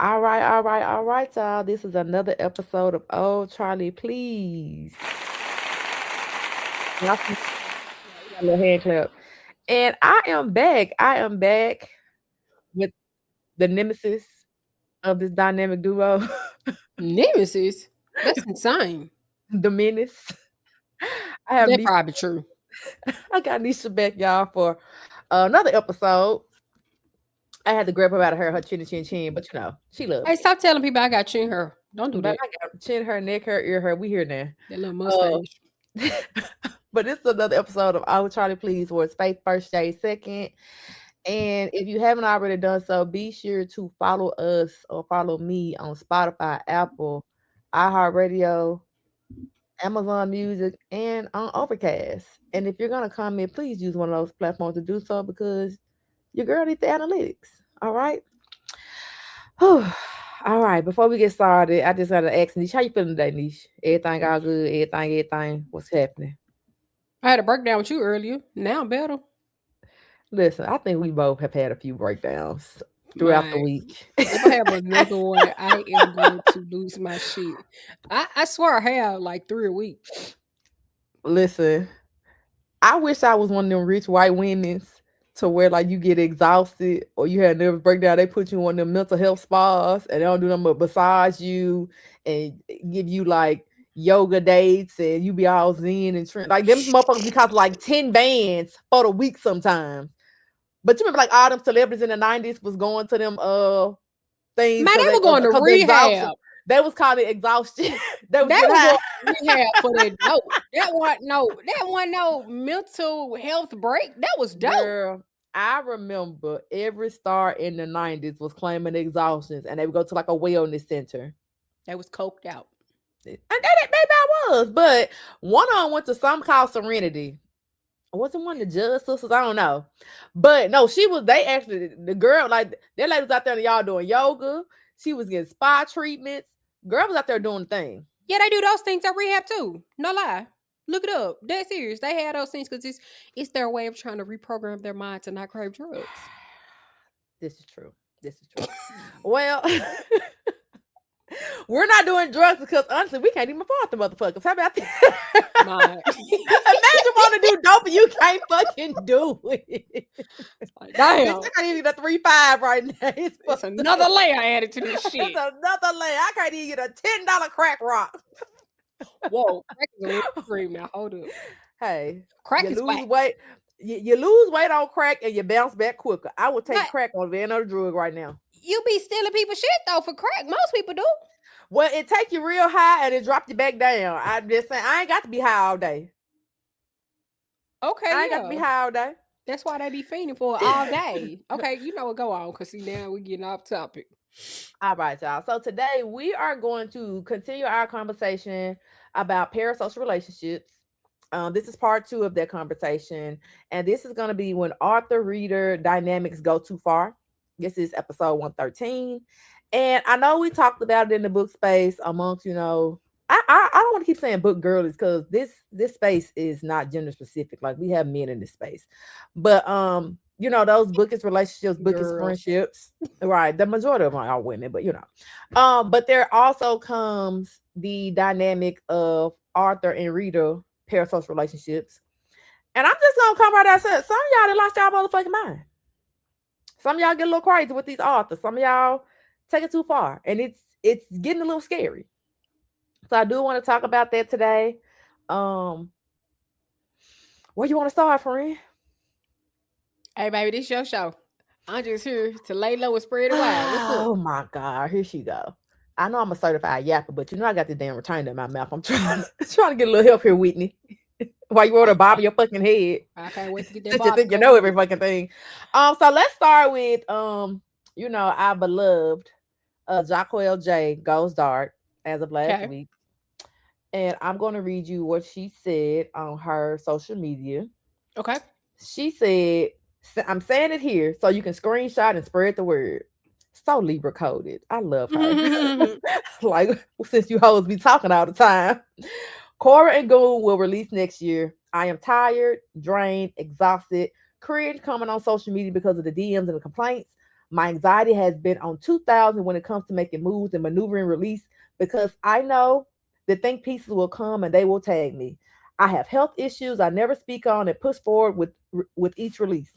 All right, y'all. This is another episode of Oh Charlie, please. Y'all see, we got a little hand clap. And I am back. I am back with the nemesis of this dynamic duo, Nemesis? That's insane. the menace. I have That Nisha. probably true. I got Nisha back, y'all, for another episode. I had to grab her out of her chin, but she loves Hey, me. stop telling people I got chin hair. Don't do But that. I got chin, her neck, her ear, her. We here now. That little Uh, mustache. but this is another episode of Oh Charlie Please, where it's faith first, Jay second. And if you haven't already done so, be sure to follow us or follow me on Spotify, Apple, iHeartRadio, Amazon Music, and on Overcast. And if you're gonna comment, please use one of those platforms to do so because your girl needs the analytics. All right. Whew. All right. Before we get started, I just gotta ask Niche, how you feeling today, Niche? Everything all good? Everything? What's happening? I had a breakdown with you earlier. Now I'm better. Listen, I think we both have had a few breakdowns throughout the My, week. if I have another one, I am going to lose my shit. I swear I have like 3 a week. Listen, I wish I was one of them rich white women to where like you get exhausted or you had a nervous breakdown. They put you on them mental health spas and they don't do them but massage you and give you like yoga dates and you be all zen and like them motherfuckers be cost like 10 bands for the week sometimes. But you remember like all them celebrities in the 90s was going to them things Man, they were going to because the exhaustion. rehab. They was called it exhaustion. They was They getting were high. going to rehab for that dope. That wasn't no mental health break. That was dope. Girl, I remember every star in the 90s was claiming exhaustions and they would go to like a wellness center. They was coked out. And maybe I was, but one of them went to some called Serenity. Wasn't one of the Judge sisters? I don't know. But no, they actually, the girl, like, that lady was out there in y'all doing yoga. She was getting spa treatments. Girl was out there doing the thing. Yeah, they do those things at rehab too. No lie. Look it up. Dead serious. They had those things because it's their way of trying to reprogram their mind to not crave drugs. This is true. This is true. Well, we're not doing drugs because honestly, we can't even afford the motherfuckers. How about that? Imagine wanting to do dope and you can't fucking do it. Like, damn. I can't even get a 3.5 right now. It's another layer added to this shit. It's another layer. I can't even get a $10 crack rock. Whoa, crack is a little free now. Hold up. Hey, Crack you is lose whack. weight. You lose weight on crack and you bounce back quicker. I would take But crack on any other drug right now. you be stealing people's shit though for crack. Most people do. Well, it take you real high and it drop you back down. I'm just saying, I ain't got to be high all day. Okay, I ain't got to be high all day. That's why they be fiending for it all day. Okay, you know what? Go on, cause see now we getting off topic. All right, y'all. So today we are going to continue our conversation about parasocial relationships. This is part 2 of that conversation, and this is going to be when author-reader dynamics go too far. This is episode 113, and I know we talked about it in the book space amongst I don't want to keep saying book girlies because this space is not gender specific. Like we have men in this space, but those bookish relationships, bookish Girls. friendships, right? The majority of them are women, but but there also comes the dynamic of author and reader parasocial relationships, and I'm just gonna come right out and say some of y'all that lost y'all motherfucking mind. Some of y'all get a little crazy with these authors. Some of y'all take it too far, and it's getting a little scary. So I do want to talk about that today. Where you want to start, friend? Hey, baby, this your show. I'm just here to lay low and spread it wide. What's up? Oh my God, here she go. I know I'm a certified yapper, but I got this damn return in my mouth. I'm trying to get a little help here, Whitney. While you want to bob your fucking head. I can't wait to get that. Since you think you know every fucking thing. So let's start with our beloved Jacquel J goes dark as of last week. And I'm going to read you what she said on her social media. Okay. She said, I'm saying it here so you can screenshot and spread the word. So Libra coded. I love her. Like, since you hoes be talking all the time. Cora and Goon will release next year. I am tired, drained, exhausted, cringe coming on social media because of the DMs and the complaints. My anxiety has been on 2000 when it comes to making moves and maneuvering release because I know the think pieces will come and they will tag me. I have health issues I never speak on and push forward with each release.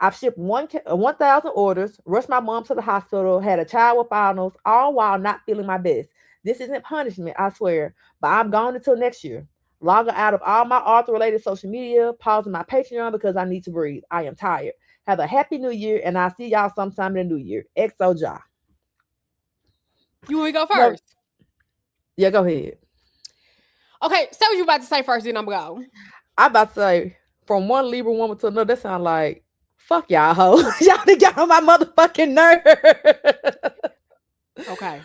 I've shipped 1,000 orders, rushed my mom to the hospital, had a child with finals, all while not feeling my best. This isn't punishment, I swear, but I'm gone until next year. Logging out of all my author related social media, pausing my Patreon because I need to breathe. I am tired. Have a happy new year, and I'll see y'all sometime in the new year. XO Ja. You want me to go No, first? yeah, go ahead. Okay, say what you about to say first, then I'm going to go. I about to say, from one Libra woman to another, that sound like, fuck y'all hoes. Y'all done got on my motherfucking nerve. Okay.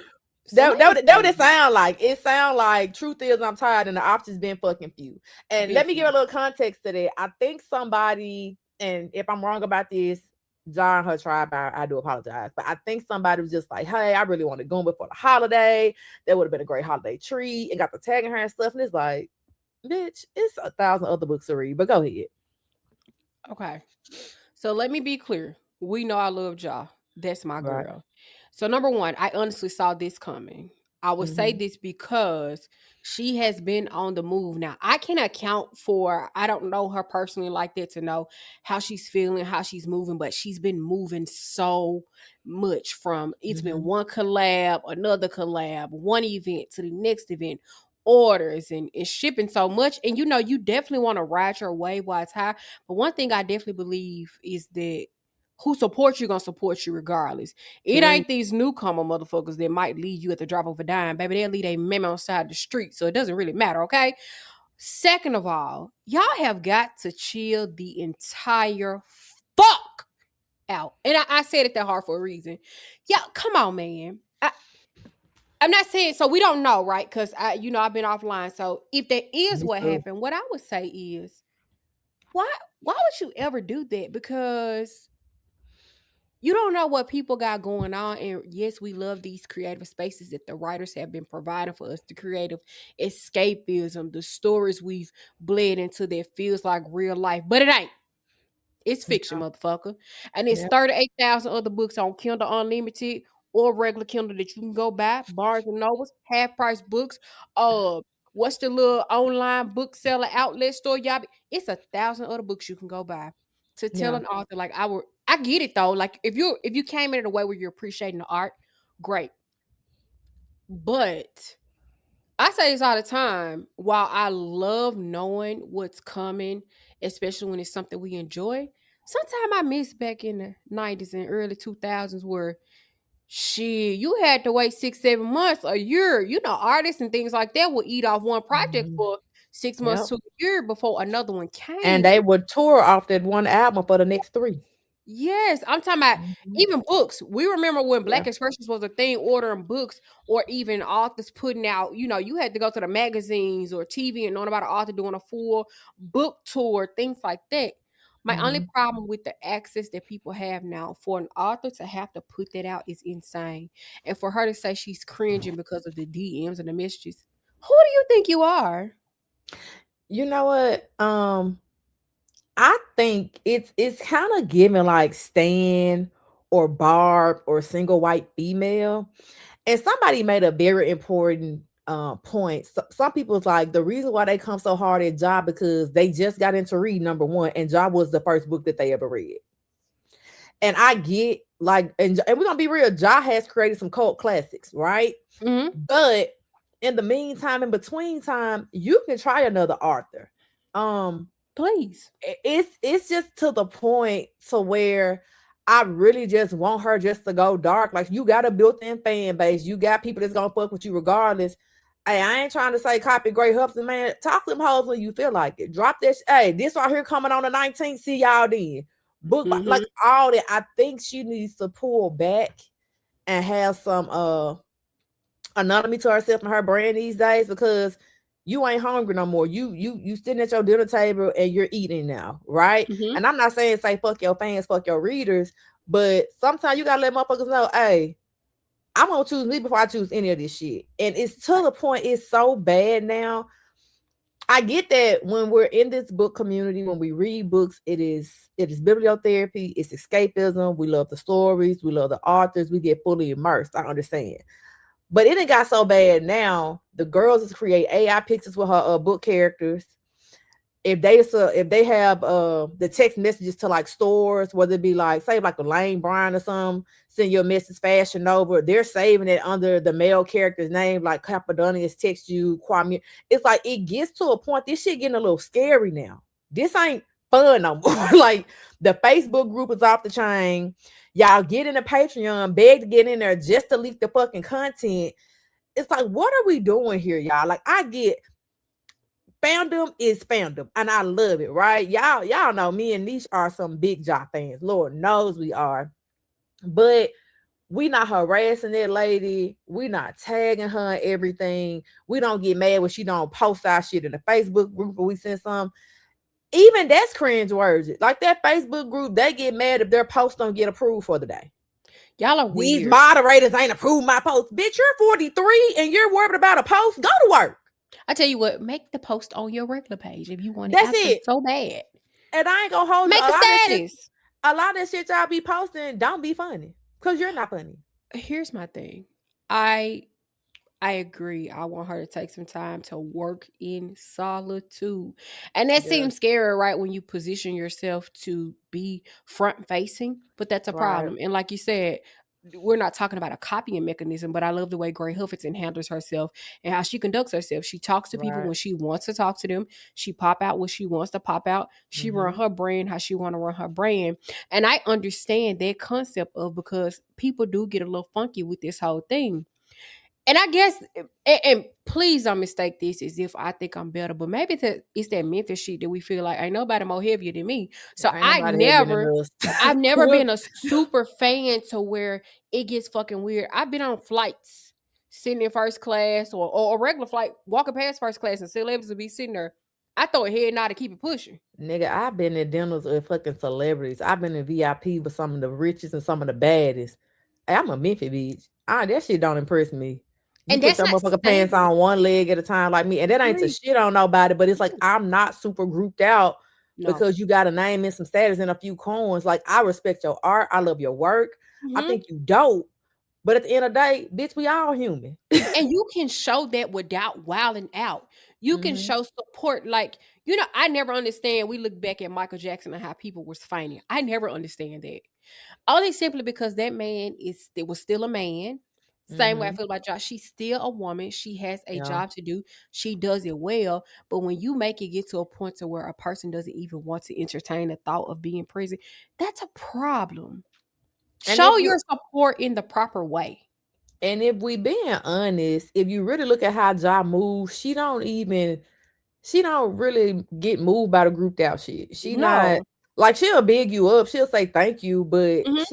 So let That me what it sound like. It sound like truth is I'm tired and the options been fucking few. And been let me give few. a little context to that. I think somebody, and if I'm wrong about this, John, her tribe, I do apologize. But I think somebody was just like, hey, I really want to go before the holiday. That would have been a great holiday treat. And got the tagging her and stuff. And it's like, bitch, it's 1,000 other books to read. But go ahead. Okay. So let me be clear. We know I love Ja. That's my Right. girl. So number one, I honestly saw this coming. I would say Mm-hmm. this because she has been on the move. Now, I can account for, I don't know her personally like that to know how she's feeling, how she's moving, but she's been moving so much from it's been Mm-hmm. one collab, another collab, one event to the next event, orders and shipping so much. And you know, you definitely want to ride your wave while it's high. But one thing I definitely believe is that who supports you gonna support you regardless. It Period. ain't these newcomer motherfuckers that might leave you at the drop of a dime, baby. They'll leave a memo on side the street, so it doesn't really matter, okay? Second of all, y'all have got to chill the entire fuck out. And I said it that hard for a reason. Yeah, come on, man. I'm not saying so we don't know, right? Because I've been offline. So if that is Me what too. happened, what I would say is why would you ever do that? Because you don't know what people got going on. And yes, we love these creative spaces that the writers have been providing for us, the creative escapism, the stories we've bled into that feels like real life. But it ain't. It's fiction, motherfucker. And it's Yeah. 38,000 other books on Kindle Unlimited or regular Kindle that you can go buy. Barnes and Nobles, half price books. Uh, what's the little online bookseller outlet store? Y'all, it's 1,000 other books you can go buy. To tell Yeah. an author like I get it though. Like if you came in a way where you're appreciating the art, great. But I say this all the time. While I love knowing what's coming, especially when it's something we enjoy, sometimes I miss back in the 90s and early 2000s where shit, you had to wait 6, 7 months, a year. You know, artists and things like that would eat off one project Mhm. for 6 months Yep. to a year before another one And came. they would tour off that one album for the next three. Yes, I'm talking about Mhm. even books. We remember when Yeah. Black Expressions was a thing, ordering books or even authors putting out, you had to go to the magazines or TV and knowing about an author doing a full book tour, things like that. My only Mhm. problem with the access that people have now for an author to have to put that out is insane. And for her to say she's cringing because of the DMs and the messages, who do you think you are? You know what? I think it's kind of given like Stan or Barb or single white female. And somebody made a very important point. Some people's like the reason why they come so hard at Job because they just got into read number one, and Job was the first book that they ever read. And I get like, and we're gonna be real, Ja has created some cult classics, right? Hmm. But in the meantime, in between time, you can try another Arthur. Um, Please. it's just to the point to where I really just want her just to go dark. Like you got a built-in fan base, you got people that's gonna fuck with you regardless. Hey, I ain't trying to say copy Great Hubson, man. Talk to them hoes when you feel like it. Drop this. Hey, this right here coming on the 19th. See y'all then. Book like Hmm. all that. I think she needs to pull back and have some anonymity to herself and her brand these days because you ain't hungry no more. You sitting at your dinner table and you're eating now, right? Hmm. And I'm not saying say fuck your fans, fuck your readers, but sometimes you gotta let motherfuckers know, hey, I'm gonna choose me before I choose any of this shit. And it's to the point it's so bad now. I get that when we're in this book community, when we read books, it is bibliotherapy, it's escapism. We love the stories, we love the authors, we get fully immersed. I understand. But it ain't got so bad now. The girls is create AI pictures with her book characters. If they have the text messages to like stores, whether it be like say like a Lane Bryant or something, send your message Fashion Nova, they're saving it under the male character's name, like Capadonius text you, Kwame. It's like it gets to a point. This shit getting a little scary now. This ain't fun no more. Like the Facebook group is off the chain. Y'all get in the Patreon, beg to get in there just to leak the fucking content. It's like, what are we doing here, y'all? Like, I get fandom is fandom, and I love it, right? Y'all know me and Nisha are some big job fans. Lord knows we are. But we not harassing that lady. We not tagging her and everything. We don't get mad when she don't post our shit in the Facebook group or we send some. Even that's cringe words. Like that Facebook group, they get mad if their post don't get approved for the day. Y'all are These weird. moderators ain't approved my post. Bitch, you're 43 and you're worried about a post. Go to work. I tell you what, make the post on your regular page if you want it That's out there it. so bad. And I ain't gonna hold you. Make a status. A lot of that shit y'all be posting don't be funny. Cause you're not funny. Here's my thing. I agree. I want her to take some time to work in solitude. And that Yeah. seems scary, right? When you position yourself to be front facing, but that's a Right. problem. And like you said, we're not talking about a copying mechanism, but I love the way Gray Huffington handles herself and how she conducts herself. She talks to people Right. when she wants to talk to them. She pop out when she wants to pop out. She run Mm-hmm. her brand how she want to run her brand. And I understand that concept of because people do get a little funky with this whole thing. And I guess, and please don't mistake this as if I think I'm better, but maybe it's that Memphis shit that we feel like ain't nobody more heavier than me. So Ain't nobody heavier than us. I've never been a super fan to where it gets fucking weird. I've been on flights sitting in first class or a regular flight, walking past first class and celebrities will be sitting there. I throw a head nod to keep it pushing. Nigga, I've been at dinners with fucking celebrities. I've been in VIP with some of the richest and some of the baddest. Hey, I'm a Memphis bitch. That shit don't impress me. You And put that's your not motherfucking pants saying, on one leg at a time like me. And that ain't to please, shit on nobody, but it's like I'm not super grouped out no. because you got a name and some status and a few coins. Like I respect your art. I love your work. I Mm-hmm. think you dope. But at the end of the day, bitch, we all human. And you can show that without wilding out. You can Hmm. show support. Like, I never understand. We look back at Michael Jackson and how people was fainting. I never understand that. Only simply because that man was still a man. Same way I Hmm. feel about Josh. She's still a woman. She has a Yeah. job to do. She does it well. But when you make it get to a point to where a person doesn't even want to entertain the thought of being in prison, that's a problem. And if Show you your support in the proper way. and if we being honest, if you really look at how Ja moves, she don't really get moved by the grouped out shit. She not No. like she'll big you up, she'll say thank you, but Hmm.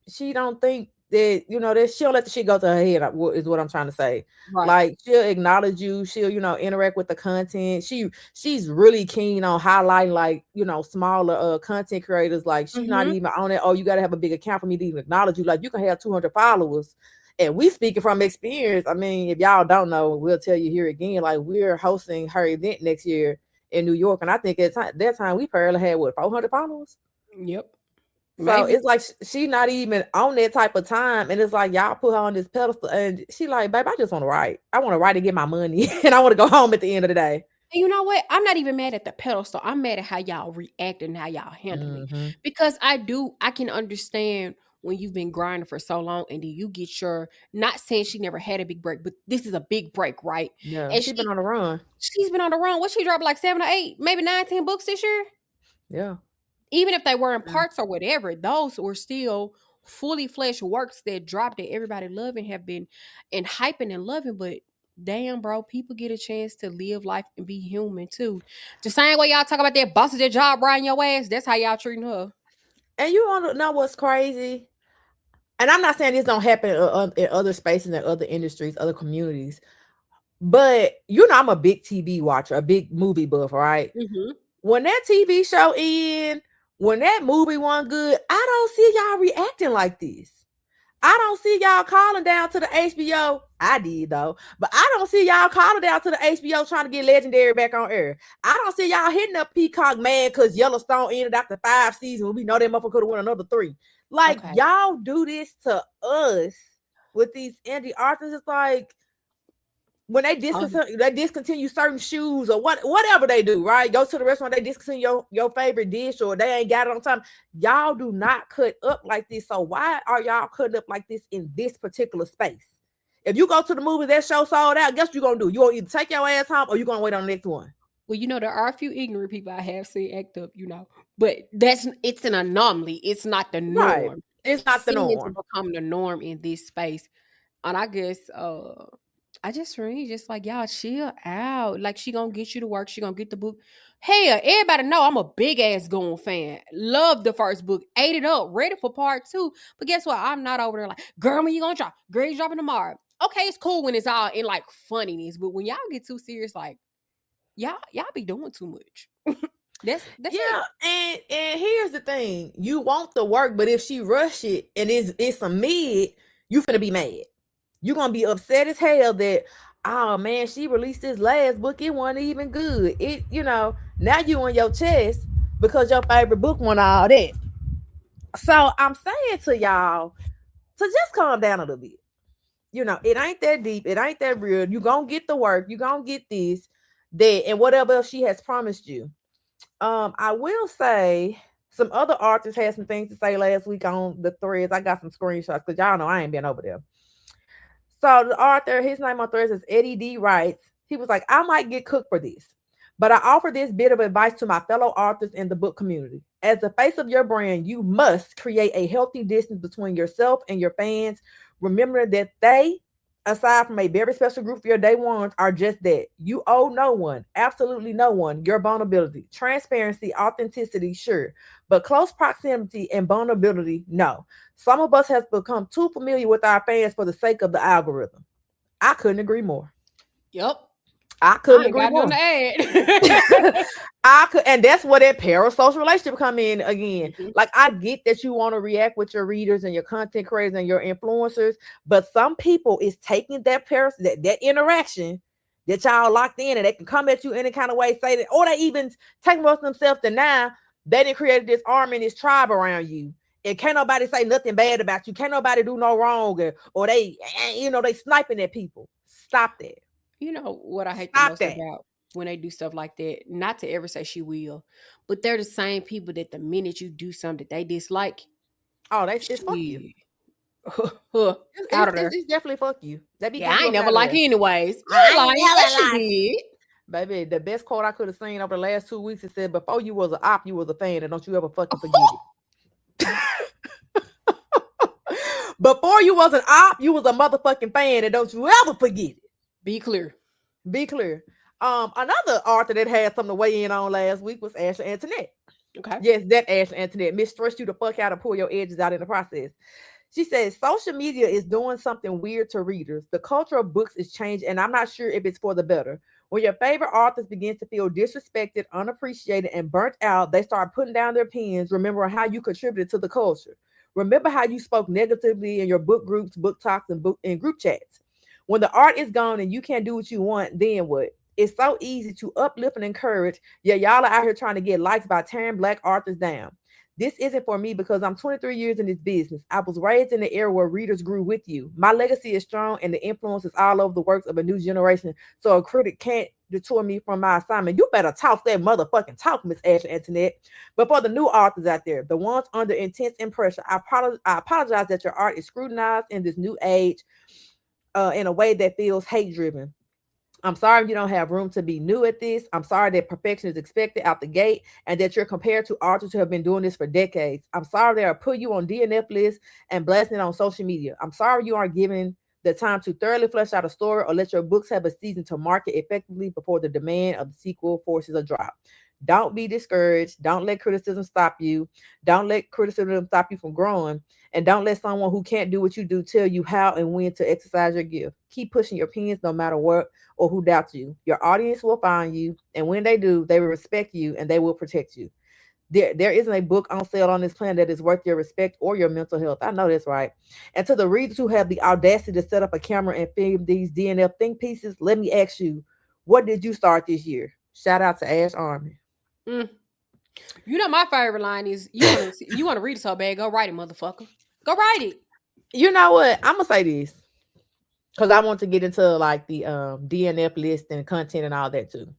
she don't think that that she don't let the shit go to her head. Is what I'm trying to say. Right. Like she'll acknowledge you, she'll interact with the content. She's really keen on highlighting like smaller content creators. Like she not Hmm. even on it. Oh, you got to have a big account for me to even acknowledge you. Like you can have 200 followers. And we speaking from experience. I mean, if y'all don't know, we'll tell you here again. Like we're hosting her event next year in New York, and I think at that time we probably had what 400 followers. Yep. So Maybe. it's like she not even on that type of time, and it's like y'all put her on this pedestal, and she like, babe, I just want to write. I want to write and get my money, and I want to go home at the end of the day. And you know what? I'm not even mad at the pedestal. I'm mad at how y'all react and how y'all handle it. Mm-hmm. Because I can understand when you've been grinding for so long and then you get your, not saying she never had a big break, but this is a big break, right? Yeah, And she been on the run. she's been on the run. What she dropped like 7 or 8, maybe 9, 10 books this year? Yeah, Even if they were in yeah. parts or whatever, those were still fully fleshed works that dropped that everybody love and have been and hyping and loving. But damn, bro, people get a chance to live life and be human too. The same way y'all talk about that boss at your job riding your ass, that's how y'all treating her. And you want to know what's crazy? And I'm not saying this don't happen in other spaces and other industries, other communities. But I'm a big TV watcher, a big movie buff, right? Mm-hmm. When that TV show when that movie wasn't good, I don't see y'all reacting like this. I don't see y'all calling down to the HBO. I did though, but I don't see y'all calling down to the HBO trying to get Legendary back on air. I don't see y'all hitting up Peacock mad because Yellowstone ended after 5 seasons. We know that motherfucker could have won another 3. Like Okay. y'all do this to us with these indie artists. It's like when they discontinue certain shoes or whatever they do, right? Go to the restaurant, they discontinue your favorite dish or they ain't got it on time. Y'all do not cut up like this. So why are y'all cutting up like this in this particular space? If you go to the movie, that show sold out, guess what you gonna do? You gonna either take your ass home or you gonna wait on the next one. Well, there are a few ignorant people I have seen act up, but it's an anomaly. It's not the Right. norm. It's not the Seeming to norm. become the norm in this space, and I guess I just really just like y'all chill out. Like she gonna get you to work. She gonna get the book. Hell, everybody know I'm a big ass Goon fan. Love the first book. Ate it up. Ready for part 2. But guess what? I'm not over there like, girl, when you gonna drop? Girl, you dropping tomorrow. Okay, it's cool when it's all in like funniness, but when y'all get too serious, like y'all be doing too much. That's it. Yeah, and here's the thing: you want the work, but if she rush it and it's a mid, you finna be mad. You gonna be upset as hell that oh man, she released this last book, it wasn't even good. It now you on your chest because your favorite book won all that. So I'm saying to y'all to just calm down a little bit. It ain't that deep, it ain't that real. You gonna get the work, you gonna get this, that, and whatever else she has promised you. I will say some other artists had some things to say last week on the threads. I got some screenshots because y'all know I ain't been over there. So the author, his name on threads is Eddie D. writes, he was like, I might get cooked for this, but I offer this bit of advice to my fellow authors in the book community. As the face of your brand, you must create a healthy distance between yourself and your fans. Remember that they, aside from a very special group for your day ones, are just that. You owe no one, absolutely no one, your vulnerability. Transparency, authenticity, sure, but close proximity and vulnerability, no. Some of us have become too familiar with our fans for the sake of the algorithm. I couldn't agree more. Yep. I couldn't I ain't agree got nothing more. to add. I could, and that's where that parasocial relationship come in again. Mhm. Like I get that you want to react with your readers and your content creators and your influencers, but some people is taking that interaction that y'all locked in, and they can come at you any kind of way, say that, or they even take most of themselves to now they didn't create this army and this tribe around you. And can't nobody say nothing bad about you. Can't nobody do no wrong, or they, they sniping at people. Stop that. You know what I hate the Stop most that. about when they do stuff like that? Not to ever say she will, but they're the same people that the minute you do something that they dislike, Oh, it's fuck you. she It's, out it's, of it's, there. it's definitely fuck you. They be Yeah, getting I you ain't up never out of like there. it anyways. You I ain't lying? Yes, never you like. did. Baby, the best quote I could have seen over the last 2 weeks, it said, before you was an op, you was a fan, and don't you ever fucking forget it. Before you was an op, you was a motherfucking fan, and don't you ever forget it. Be clear. Be clear. Another author that had something to weigh in on last week was Ashley Antoinette. Okay. Yes, that Ashley Antoinette mistrust you the fuck out and pull your edges out in the process. She says social media is doing something weird to readers. The culture of books is changing, and I'm not sure if it's for the better. When your favorite authors begin to feel disrespected, unappreciated, and burnt out, they start putting down their pens, remembering how you contributed to the culture. Remember how you spoke negatively in your book groups, book talks, and group chats. When the art is gone and you can't do what you want, then what? It's so easy to uplift and encourage, yet y'all are out here trying to get likes by tearing black authors down. This isn't for me because I'm 23 years in this business. I was raised in the era where readers grew with you. My legacy is strong and the influence is all over the works of a new generation. So a critic can't detour me from my assignment. You better talk that motherfucking talk, Miss Ashley Antoinette. But for the new authors out there, the ones under intense and pressure, I apologize that your art is scrutinized in this new age in a way that feels hate driven. I'm sorry you don't have room to be new at this. I'm sorry that perfection is expected out the gate and that you're compared to artists who have been doing this for decades. I'm sorry they are put you on DNF lists and blasting it on social media. I'm sorry you aren't given the time to thoroughly flesh out a story or let your books have a season to market effectively before the demand of the sequel forces a drop. Don't be discouraged. Don't let criticism stop you. Don't let criticism stop you from growing. And don't let someone who can't do what you do tell you how and when to exercise your gift. Keep pushing your pens no matter what or who doubts you. Your audience will find you, and when they do, they will respect you and they will protect you. There isn't a book on sale on this planet that is worth your respect or your mental health. I know that's right. And to the readers who have the audacity to set up a camera and film these DNF think pieces, let me ask you, what did you start this year? Shout out to Ash Army. Mm. You know my favorite line is you want to read it so bad, go write it, motherfucker. Go write it. You know what? I'm gonna say this because I want to get into like the DNF list and content and all that too.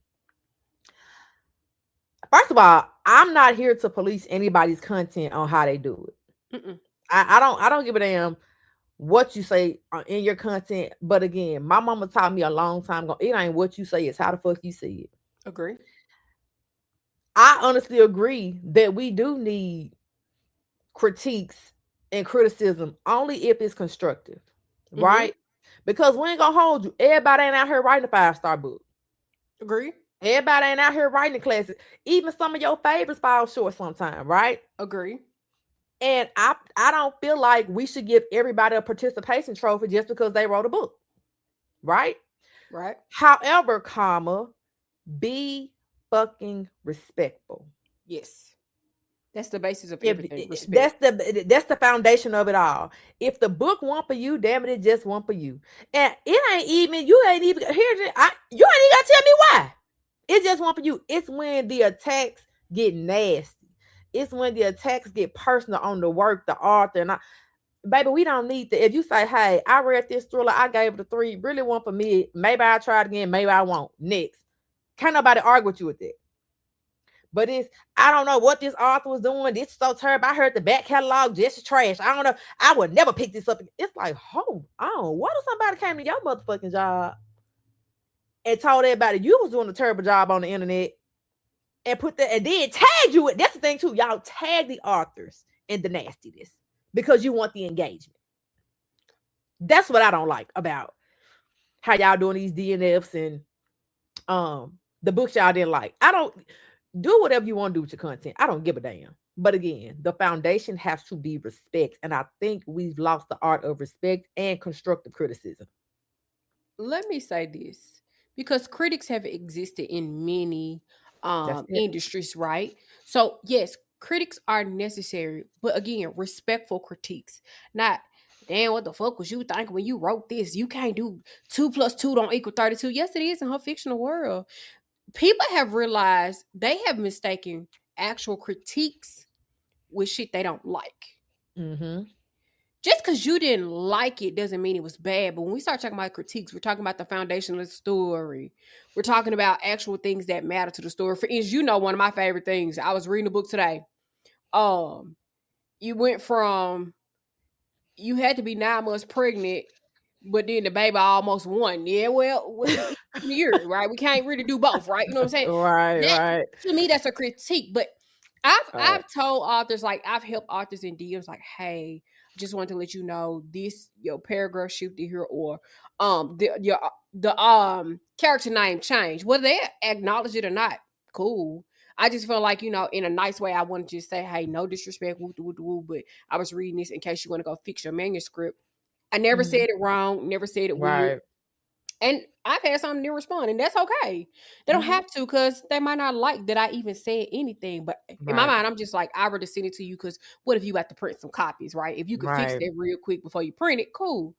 First of all, I'm not here to police anybody's content on how they do it. Mm-mm. I don't give a damn what you say in your content. But again, my mama taught me a long time ago, it ain't what you say, it's how the fuck you say it. Agree. I honestly agree that we do need critiques and criticism only if it's constructive, Mm-hmm. right? Because we ain't gonna hold you. Everybody ain't out here writing a 5-star book. Agree. Everybody ain't out here writing a classic. Even some of your favorites fall short sometimes, right? Agree. And I don't feel like we should give everybody a participation trophy just because they wrote a book, right? Right. However, comma, be fucking respectful. Yes. That's the basis of If everything. Respect. that's the foundation of it all. If the book want for you, damn it, it just want for you. And it ain't even you ain't even here. You ain't even gotta tell me why. It just want for you. It's when the attacks get nasty. It's when the attacks get personal on the work, the author, and baby, we don't need that. If you say, "Hey, I read this thriller, I gave it a 3, really one for me. Maybe I'll try it again. Maybe I won't." Next, can't nobody argue with you with that. But it's I don't know what this author was doing. This is so terrible. I heard the back catalog just trash. I don't know. I would never pick this up. It's like, hold on. What if somebody came to your motherfucking job and told everybody you was doing a terrible job on the internet and put that and then tag you it? That's the thing too. Y'all tag the authors in the nastiness because you want the engagement. That's what I don't like about how y'all doing these DNFs and the books y'all didn't like. I don't do whatever you want to do with your content. I don't give a damn. But again, the foundation has to be respect. And I think we've lost the art of respect and constructive criticism. Let me say this because critics have existed in many That's it. industries, right? So yes, critics are necessary, but again, respectful critiques, not damn what the fuck was you thinking when you wrote this? You can't do 2 plus 2 don't equal 32. Yes, it is in her fictional world. People have realized they have mistaken actual critiques with shit they don't like. Mm-hmm. Just because you didn't like it doesn't mean it was bad. But when we start talking about critiques, we're talking about the foundation of the story. We're talking about actual things that matter to the story. For instance, you know, one of my favorite things. I was reading a book today. Um, you went from you had to be 9 months pregnant, but then the baby almost won. Yeah, well, it's a year, right? We can't really do both, right? You know what I'm saying? Right, That right. to me, that's a critique. But I've Right. I've told authors like I've helped authors in DMs like, hey, just wanted to let you know this your paragraph shifted here or the character name changed. Whether they acknowledge it or not, cool. I just feel like, in a nice way, I want to just say, hey, no disrespect, woo, woo, woo, but I was reading this in case you want to go fix your manuscript. I never said Mhm. it wrong, never said it weird. Right. And I've had some to respond, and that's okay. They don't Mhm. have to because they might not like that I even said anything. But in my Right. mind, I'm just like, I rather send it to you because what if you have to print some copies, right? If you could fix Right. that real quick before you print it, cool.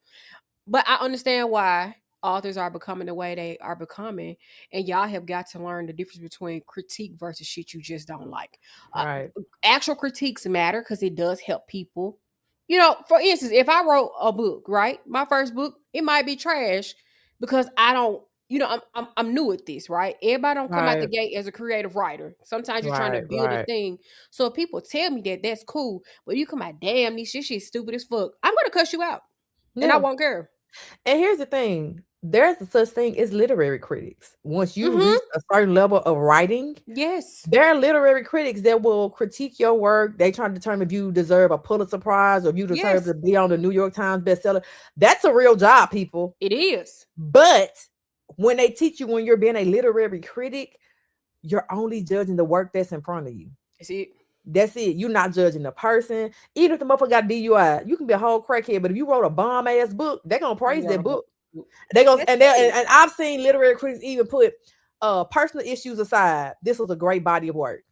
But I understand why authors are becoming the way they are becoming, and y'all have got to learn the difference between critique versus shit you just don't like. Uh, Right. Actual critiques matter because it does help people. For instance, if I wrote a book, right, my first book, it might be trash because I don't. I'm new at this, right? Everybody don't come out the Right. gate as a creative writer. Sometimes you're trying to Right. build a Right. thing. So if people tell me that, that's cool. But you come out, damn, this shit's stupid as fuck. I'm gonna cuss you out, and I Yeah. won't care. And here's the thing. There's a such thing as literary critics. Once you reach Mm-hmm. a certain level of writing, Yes. there are literary critics that will critique your work. They try to determine if you deserve a Pulitzer Prize or if you deserve Yes. to be on the New York Times bestseller. That's a real job, people. It is. But when they teach you when you're being a literary critic, you're only judging the work that's in front of you. That's it. That's it. You're not judging the person. Even if the motherfucker got DUI, you can be a whole crackhead. But if you wrote a bomb ass book, they're gonna You praise wrote that a book. book. They go That's and they it. and I've seen literary critics even put personal issues aside. This was a great body of work.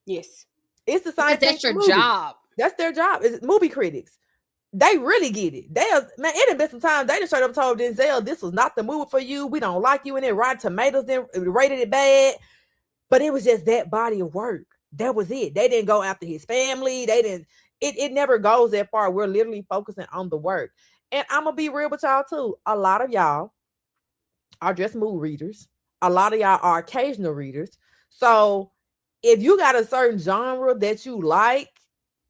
Yes. It's the Because same thing that's for your movies. job. That's their job. Is movie critics. They really get it. Man, it had been some times they just straight up told Denzel this was not the movie for you. We don't like you in it. Rotten Tomatoes then rated it bad. But it was just that body of work. That was it. They didn't go after his family. They didn't. It never goes that far. We're literally focusing on the work. And I'm gonna be real with y'all too. A lot of y'all are just mood readers. A lot of y'all are occasional readers. So if you got a certain genre that you like,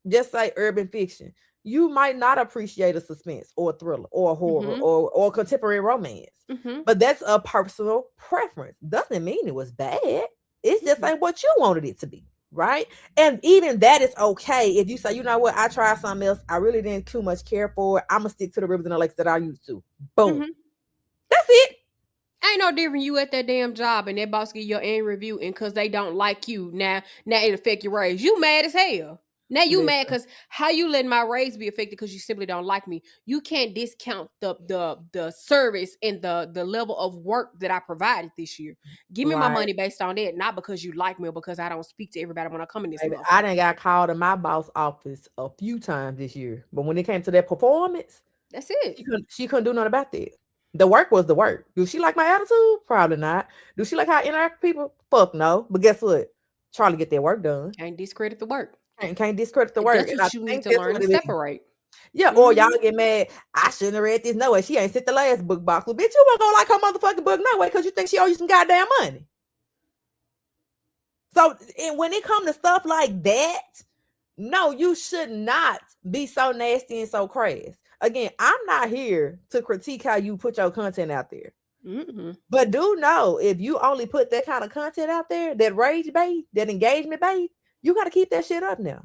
just say urban fiction, you might not appreciate a suspense or a thriller or a horror Mm-hmm. or contemporary romance. Mm-hmm. But that's a personal preference. Doesn't mean it was bad. It's just Mm-hmm. like what you wanted it to be, right? And even that is okay if you say, you know what, I tried something else. I really didn't too much care for it. I'm gonna stick to the rivers and the lakes that I used to. Boom. Mm-hmm. That's it. Ain't no different. You at that damn job and that boss give your annual review, and cause they don't like you, now it affect your raise. You mad as hell. Now you mad Listen, because how you letting my raise be affected because you simply don't like me. You can't discount the service and the level of work that I provided this year. Give me my right. money based on that, not because you like me or because I don't speak to everybody when I come in this Baby, I motherfucker. done got called in my boss office a few times this year. But when it came to that performance, That's it. she couldn't do nothing about that. The work was the work. Do she like my attitude? Probably not. Do she like how I interact with people? Fuck no. But guess what? Charlie get that work done. Can't discredit the work. Can't discredit the And work. that's And I what you need think to that's learn what to it is. separate. Yeah, or y'all Mm-hmm. get mad. I shouldn't have read this. No way. She ain't sent the last book box. Well, bitch, you won't go like her motherfucking book no way because you think she owe you some goddamn money. So and when it comes to stuff like that, no, you should not be so nasty and so crass. Again, I'm not here to critique how you put your content out there. Mm-hmm. But do know if you only put that kind of content out there, that rage bait, that engagement bait, you got to keep that shit up now.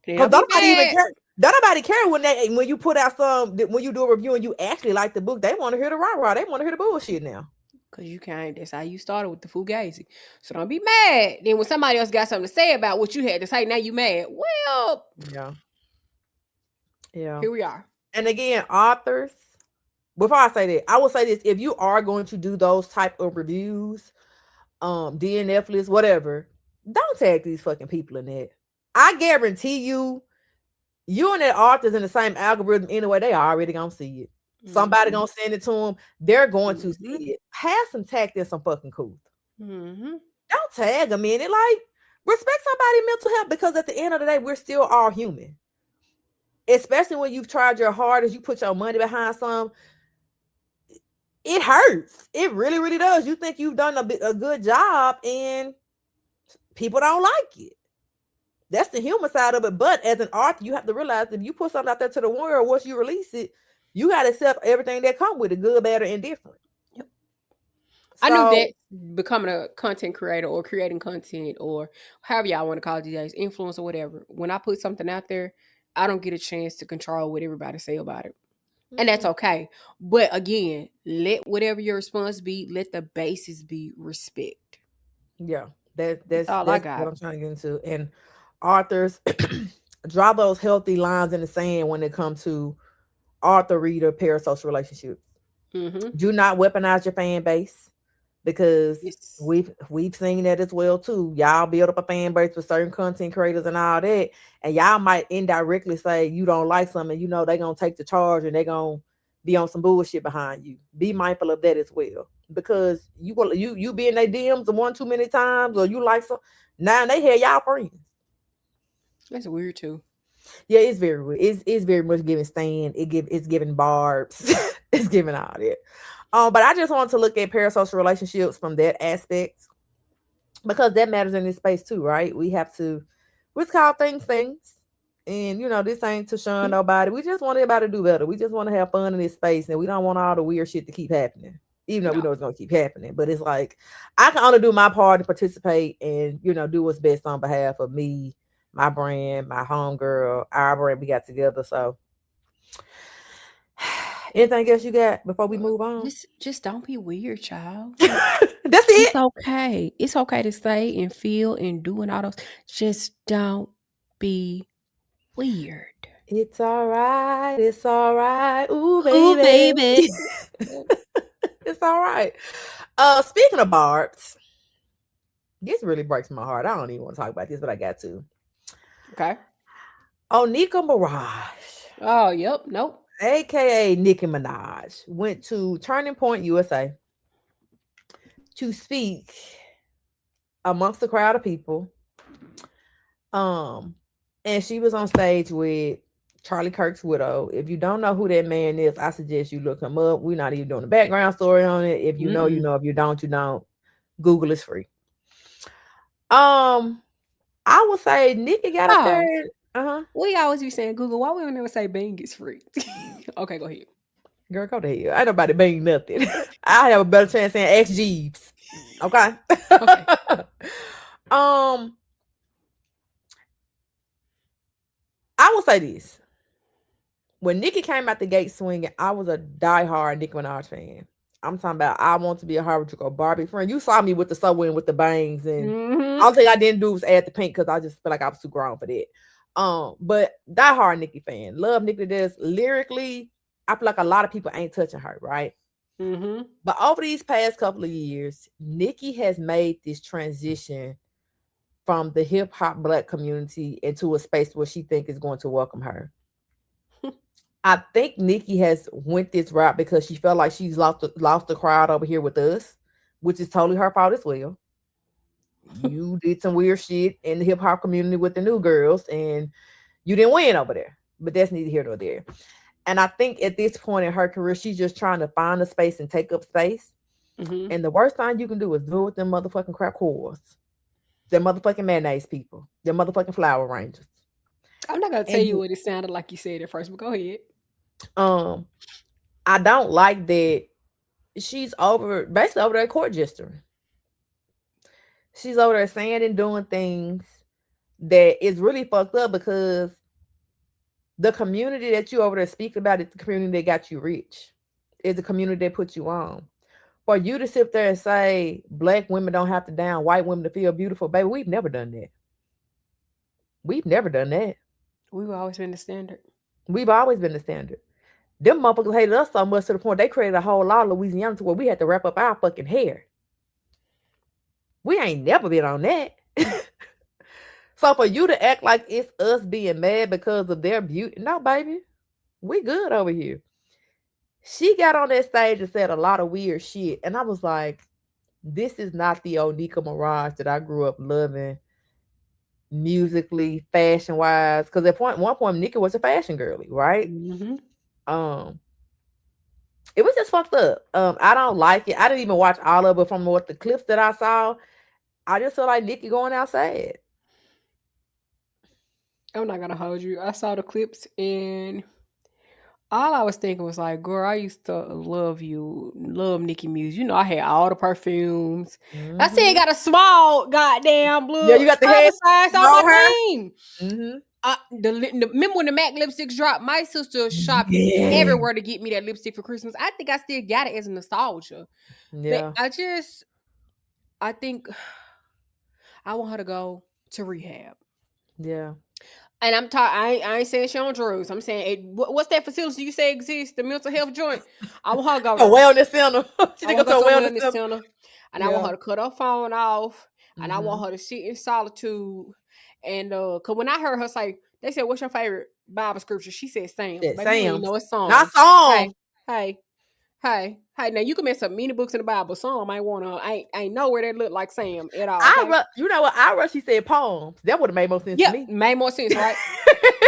They'll Because be nobody even mad. care. Don't nobody care when you put out when you do a review and you actually like the book. They want to hear the rah rah. They want to hear the bullshit now. Cause you can't. That's how you started with the fugazi. So don't be mad. Then when somebody else got something to say about what you had to say, now you mad. Well, Yeah, yeah. here we are. And again, authors. Before I say that, I will say this: if you are going to do those type of reviews, DNF list, whatever, don't tag these fucking people in that. I guarantee you and that author's in the same algorithm anyway. They already gonna see it. Somebody Mm-hmm. gonna send it to them. They're going to Mm-hmm. see it. Have some tact and some fucking cool. Mm-hmm. Don't tag them in it. Like respect somebody's mental health because at the end of the day, we're still all human. Especially when you've tried your hardest, you put your money behind some. It hurts. It really, really does. You think you've done a good job, and people don't like it. That's the human side of it. But as an author, you have to realize if you put something out there to the world, once you release it, you got to accept everything that comes with it, good, bad, or indifferent. Yep. I knew So that becoming a content creator or creating content or however y'all want to call it these days, influence or whatever. When I put something out there, I don't get a chance to control what everybody say about it. And that's mm-mm. okay. But again, let whatever your response be, let the basis be respect. Yeah, that That's that's all I that's what got. I'm trying to get into. And authors draw those healthy lines in the sand when it comes to author reader parasocial relationships. Mm-hmm. Do not weaponize your fan base because Yes. we've seen that as well too. Y'all build up a fan base with certain content creators and all that, and y'all might indirectly say you don't like something. You know they're gonna take the charge and they're gonna be on some bullshit behind you. Be mindful of that as well because you be in their DMs one too many times or you like some now they hear y'all friends. That's weird too. Yeah, it's very weird. It's very much giving stand. It's giving barbs. It's giving all that. But I just want to look at parasocial relationships from that aspect because that matters in this space too, right? We have to we call things things. And this ain't to shun nobody. We just want everybody to do better. We just want to have fun in this space and we don't want all the weird shit to keep happening. Even though we No. know it's gonna keep happening. But it's like I can only do my part to participate and do what's best on behalf of me, my brand, my homegirl, our brand we got together. So anything else you got before we move on? Just don't be weird, child. That's It's it. okay. It's okay to say and feel and do and all those. Just don't be weird. It's all right. It's all right. Ooh, Oh, baby. baby. It's all right. Speaking of barbs, this really breaks my heart. I don't even want to talk about this, but I got to. Okay. Onika Mirage, Oh, yep. Nope. aka Nicki Minaj, went to Turning Point USA to speak amongst a crowd of people. Um, and she was on stage with Charlie Kirk's widow. If you don't know who that man is, I suggest you look him up. We're not even doing a background story on it. If you know, you Mm-mm. know. If you don't, you don't. Google is free. Um, I would say Nikki got up there. Oh, Uh huh. we always be saying Google. Why we don't never say Bing gets free? Okay, go ahead. Girl, go to hell. Ain't nobody being nothing. I have a better chance saying X Jeeves. Okay. Okay. um, I will say this. When Nikki came out the gate swinging, I was a diehard Nicki Minaj fan. I'm talking about I want to be a Harvard or Barbie friend. You saw me with the subway and with the bangs, and Mm-hmm. all thing I didn't do was add the pink because I just feel like I was too grown for that. But diehard Nicki fan, love Nicki to this. Lyrically, I feel like a lot of people ain't touching her, right? Mm-hmm. But over these past couple of years, Nicki has made this transition from the hip hop black community into a space where she think is going to welcome her. I think Nikki has went this route because she felt like she's lost the crowd over here with us, which is totally her fault as well. You did some weird shit in the hip hop community with the new girls, and you didn't win over there. But that's neither here nor there. And I think at this point in her career, she's just trying to find a space and take up space. Mm-hmm. And the worst thing you can do is do it with them motherfucking crap whores, them motherfucking mayonnaise people, them motherfucking flower rangers. I'm not gonna tell And you you, what it sounded like you said at first, but go ahead. um, I don't like that she's over basically over there court gesturing. She's over there saying and doing things that is really fucked up because the community that you over there speak about is the community that got you rich. Is the community that put you on. For you to sit there and say black women don't have to down white women to feel beautiful, baby, we've never done that. We've never done that. We've always been the standard. We've always been the standard. Them motherfuckers hated us so much to the point they created a whole law in Louisiana to where we had to wrap up our fucking hair. We ain't never been on that. So for you to act like it's us being mad because of their beauty, no, baby, we good over here. She got on that stage and said a lot of weird shit, and I was like, this is not the Onika Mirage that I grew up loving musically, fashion wise. Because at one point, Nika was a fashion girly, right? Mm-hmm. Um, it was just fucked up. I don't like it. I didn't even watch all of it from what the clips that I saw. I just feel like Nicki going outside. I'm not gonna hold you. I saw the clips and all I was thinking was like, girl, I used to love you, love Nicki Muse. You know, I had all the perfumes. I still Mm-hmm. got a small goddamn Yeah, blue you got the head, oversized on my long hair. team. Mm-hmm. Remember when the MAC lipsticks dropped? My sister shopped Yeah, everywhere to get me that lipstick for Christmas. I think I still got it as a nostalgia. But yeah, I think I want her to go to rehab. yeah. And I ain't saying she on drugs. I'm saying, what's that facility you say exists? The mental health joint. I want her to go A there. wellness center. She I need to want go to to go a to a wellness wellness center. center, and I want Yeah. her to cut her phone off, and I Mm-hmm. want her to sit in solitude. And cause when I heard her say, they said, "What's your favorite Bible scripture?" She said, "Sam's." Yeah, Baby, you ain't Sam's. know it's Not Psalms. Hey, Psalms. hey, hey. Now you can mess up many books in the Bible. Some I wanna. I ain't know where that look like Sam at all. Okay. You know what? I rush. She said palms. That would have made more sense to Yep, me. made more sense, right?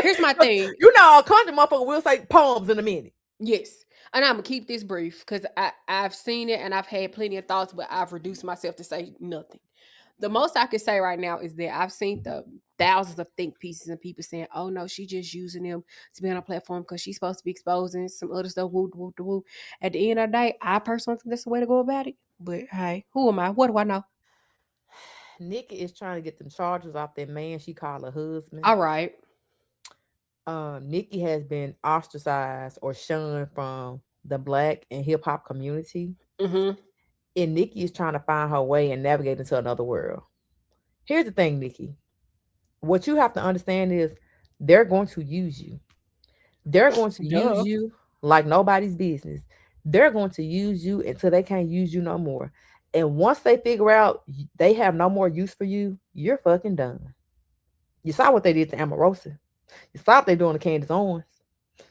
Here's my thing. You know, a country motherfucker will say palms in a minute. Yes. And I'm gonna keep this brief because I've seen it and I've had plenty of thoughts, but I've reduced myself to say nothing. The most I can say right now is that I've seen the thousands of think pieces and people saying, "Oh no, she just using them to be on a platform because she's supposed to be exposing some other stuff." Woo, woo, woo, woo. At the end of the day, I personally think that's the way to go about it. But hey, who am I? What do I know? Nikki is trying to get them charges off that man she called her husband. All right. Nikki has been ostracized or shunned from the black and hip hop community. Mm-hmm. And Nikki is trying to find her way and navigate into another world. Here's the thing, Nikki. What you have to understand is they're going to use you. They're going to use Duh. you like nobody's business. They're going to use you until they can't use you no more. And once they figure out they have no more use for you, you're fucking done. You saw what they did to Amorosa. You saw what they doing to Candace Owens.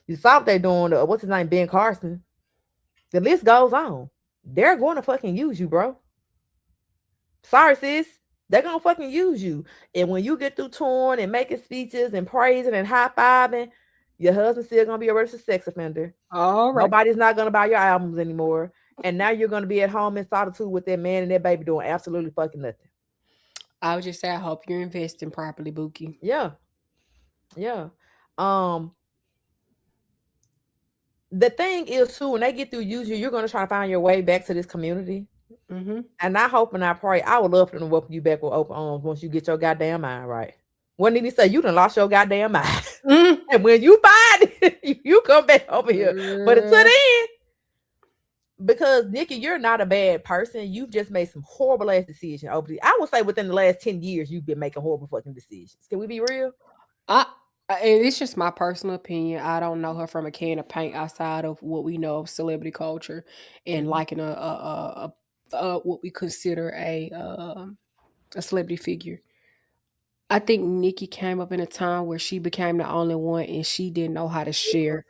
You saw what they doing to what's his name, Ben Carson. The list goes on. They're going to fucking use you, bro. Sorry, sis. They're gonna fucking use you. And when you get through touring and making speeches and praising and high fiving, your husband's still gonna be a registered sex offender. All right. Nobody's not gonna buy your albums anymore. And now you're gonna be at home in solitude with that man and that baby doing absolutely fucking nothing. I would just say I hope you're investing properly, Bookie. Yeah. Yeah. Um, the thing is too, when they get through using you, you're gonna try to find your way back to this community. Mm-hmm. And I hope and I pray, I would love for them to welcome you back with open arms once you get your goddamn mind right. What did he say? You done lost your goddamn mind. Mm. And when you find it, you come back over here. But until Girl. then, because Nicki, you're not a bad person. You've just made some horrible ass decisions over the. I would say within the last 10 years, you've been making horrible fucking decisions. Can we be real? I, and it's just my personal opinion. I don't know her from a can of paint outside of what we know of celebrity culture and Mm-hmm. liking what we consider a celebrity figure. I think Nikki came up in a time where she became the only one and she didn't know how to share.